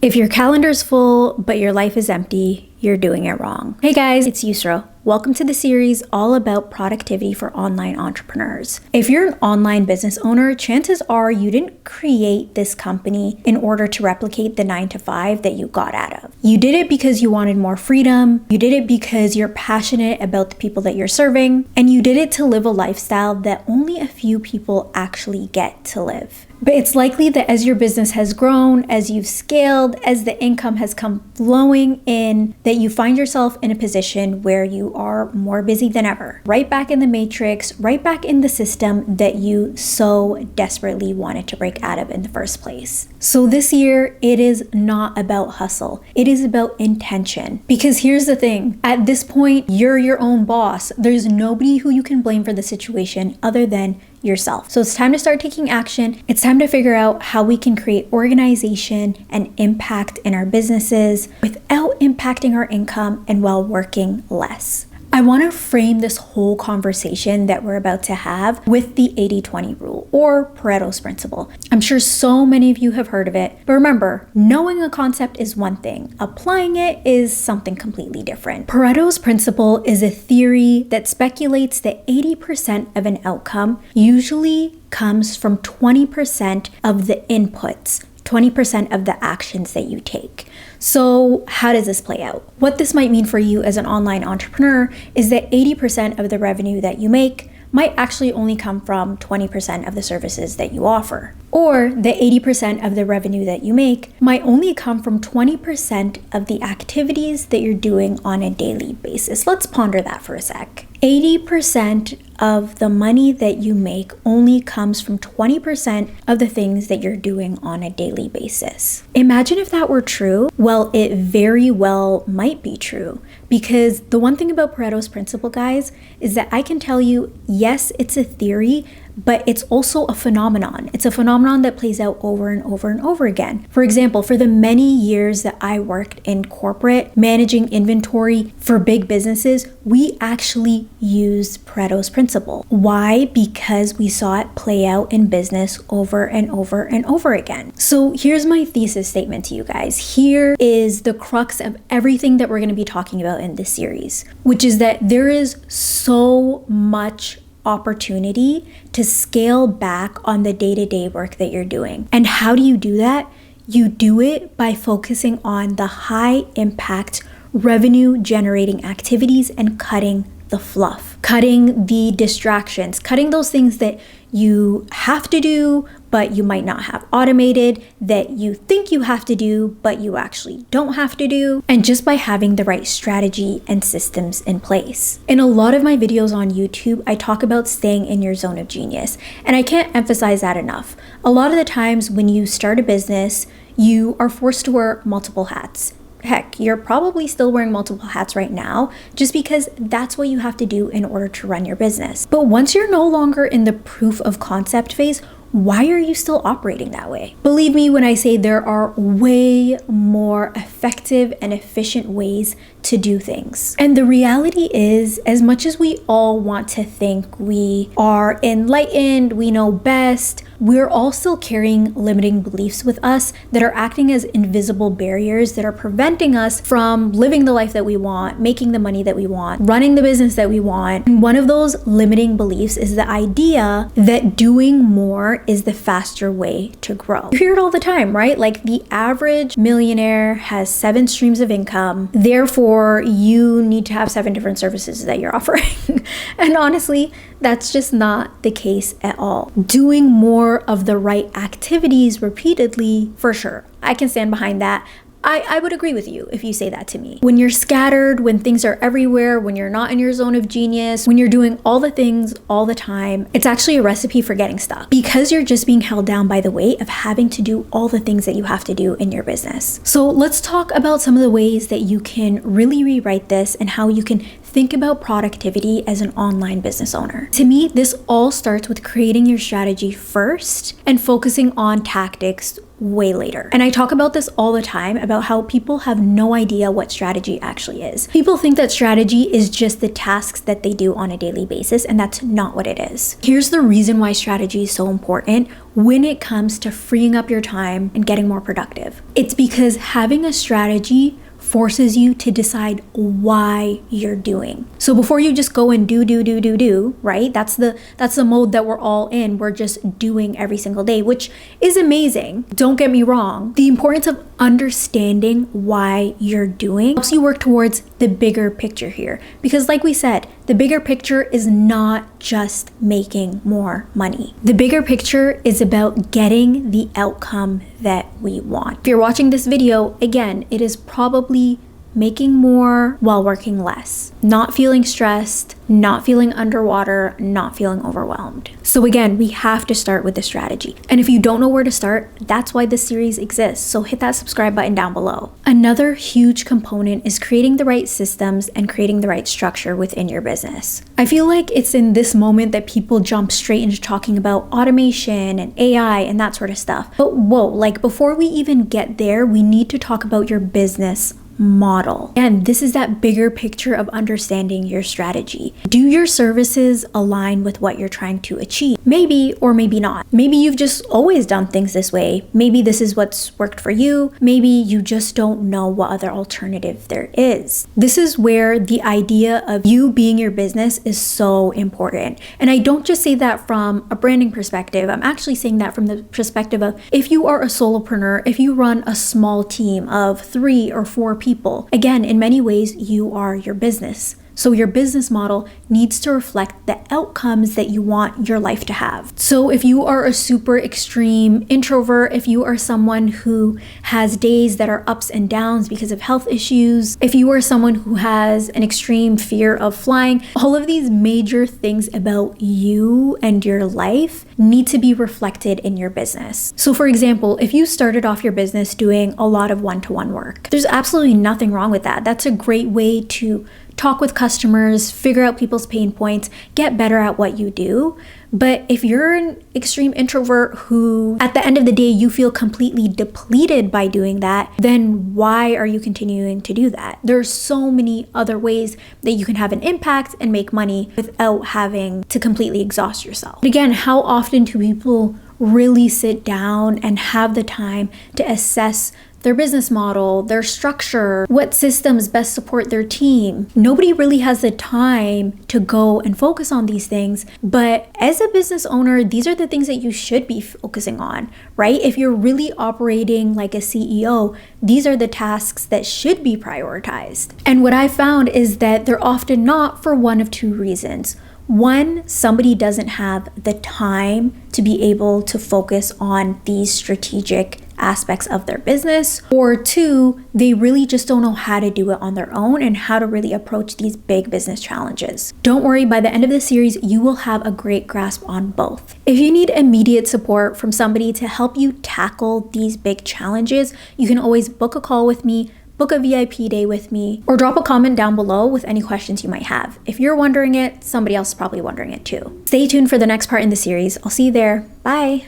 If your calendar's full, but your life is empty, you're doing it wrong. Hey guys, it's Yusra. Welcome to the series all about productivity for online entrepreneurs. If you're an online business owner, chances are you didn't create this company in order to replicate the 9-to-5 that you got out of. You did it because you wanted more freedom, you did it because you're passionate about the people that you're serving, and you did it to live a lifestyle that only a few people actually get to live. But it's likely that as your business has grown, as you've scaled, as the income has come flowing in, that you find yourself in a position where you are more busy than ever. Right back in the matrix, right back in the system that you so desperately wanted to break out of in the first place. So this year, it is not about hustle. It is about intention. Because here's the thing, at this point, you're your own boss. There's nobody who you can blame for the situation other than yourself. So it's time to start taking action. It's time to figure out how we can create organization and impact in our businesses without impacting our income and while working less. I want to frame this whole conversation that we're about to have with the 80-20 rule or Pareto's principle. I'm sure so many of you have heard of it, but remember, knowing a concept is one thing, applying it is something completely different. Pareto's principle is a theory that speculates that 80% of an outcome usually comes from 20% of the inputs, 20% of the actions that you take. So how does this play out? What this might mean for you as an online entrepreneur is that 80% of the revenue that you make might actually only come from 20% of the services that you offer. Or the 80% of the revenue that you make might only come from 20% of the activities that you're doing on a daily basis. Let's ponder that for a sec. 80% of the money that you make only comes from 20% of the things that you're doing on a daily basis. Imagine if that were true. Well, it very well might be true, because the one thing about Pareto's principle, guys, is that I can tell you, yes, it's a theory, but it's also a phenomenon. It's a phenomenon that plays out over and over and over again. For example, for the many years that I worked in corporate, managing inventory for big businesses, we actually used Pareto's principle. Why? Because we saw it play out in business over and over and over again. So here's my thesis statement to you guys. Here is the crux of everything that we're going to be talking about in this series, which is that there is so much opportunity to scale back on the day-to-day work that you're doing. And how do you do that? You do it by focusing on the high impact revenue generating activities and cutting the fluff, cutting the distractions, cutting those things that you have to do, but you might not have automated, that you think you have to do, but you actually don't have to do, and just by having the right strategy and systems in place. In a lot of my videos on YouTube, I talk about staying in your zone of genius, and I can't emphasize that enough. A lot of the times when you start a business, you are forced to wear multiple hats. Heck, you're probably still wearing multiple hats right now just because that's what you have to do in order to run your business. But once you're no longer in the proof of concept phase, why are you still operating that way? Believe me when I say there are way more effective and efficient ways to do things. And the reality is, as much as we all want to think we are enlightened, we know best, we're all still carrying limiting beliefs with us that are acting as invisible barriers that are preventing us from living the life that we want, making the money that we want, running the business that we want. And one of those limiting beliefs is the idea that doing more is the faster way to grow. You hear it all the time, right? Like the average millionaire has 7 streams of income, therefore you need to have 7 different services that you're offering. And honestly, that's just not the case at all. Doing more of the right activities repeatedly, for sure. I can stand behind that. I would agree with you if you say that to me. When you're scattered, when things are everywhere, when you're not in your zone of genius, when you're doing all the things all the time, it's actually a recipe for getting stuck because you're just being held down by the weight of having to do all the things that you have to do in your business. So let's talk about some of the ways that you can really rewrite this and how you can think about productivity as an online business owner. To me, this all starts with creating your strategy first and focusing on tactics way later. And I talk about this all the time about how people have no idea what strategy actually is. People think that strategy is just the tasks that they do on a daily basis, and that's not what it is. Here's the reason why strategy is so important when it comes to freeing up your time and getting more productive. It's because having a strategy forces you to decide why you're doing. So before you just go and do, right? That's the mode that we're all in. We're just doing every single day, which is amazing. Don't get me wrong. The importance of understanding why you're doing helps you work towards the bigger picture here. Because like we said, the bigger picture is not just making more money. The bigger picture is about getting the outcome that we want. If you're watching this video, again, it is probably making more while working less, not feeling stressed, not feeling underwater, not feeling overwhelmed. So again, we have to start with the strategy. And if you don't know where to start, that's why this series exists. So hit that subscribe button down below. Another huge component is creating the right systems and creating the right structure within your business. I feel like it's in this moment that people jump straight into talking about automation and AI and that sort of stuff. But whoa, like before we even get there, we need to talk about your business model. And this is that bigger picture of understanding your strategy. Do your services align with what you're trying to achieve? Maybe or maybe not. Maybe you've just always done things this way. Maybe this is what's worked for you. Maybe you just don't know what other alternative there is. This is where the idea of you being your business is so important. And I don't just say that from a branding perspective. I'm actually saying that from the perspective of if you are a solopreneur, if you run a small team of 3 or 4 people, again, in many ways, you are your business. So your business model needs to reflect the outcomes that you want your life to have. So if you are a super extreme introvert, if you are someone who has days that are ups and downs because of health issues, if you are someone who has an extreme fear of flying, all of these major things about you and your life need to be reflected in your business. So for example, if you started off your business doing a lot of one-to-one work, there's absolutely nothing wrong with that. That's a great way to talk with customers, figure out people's pain points, get better at what you do. But if you're an extreme introvert who, at the end of the day, you feel completely depleted by doing that, then why are you continuing to do that? There's so many other ways that you can have an impact and make money without having to completely exhaust yourself. But again, how often do people really sit down and have the time to assess their business model, their structure, what systems best support their team? Nobody really has the time to go and focus on these things. But as a business owner, these are the things that you should be focusing on, right? If you're really operating like a CEO, these are the tasks that should be prioritized. And what I found is that they're often not for one of 2 reasons. One, somebody doesn't have the time to be able to focus on these strategic aspects of their business, or 2, they really just don't know how to do it on their own and how to really approach these big business challenges. Don't worry, by the end of the series, you will have a great grasp on both. If you need immediate support from somebody to help you tackle these big challenges, you can always book a call with me, book a VIP day with me, or drop a comment down below with any questions you might have. If you're wondering it, somebody else is probably wondering it too. Stay tuned for the next part in the series. I'll see you there. Bye.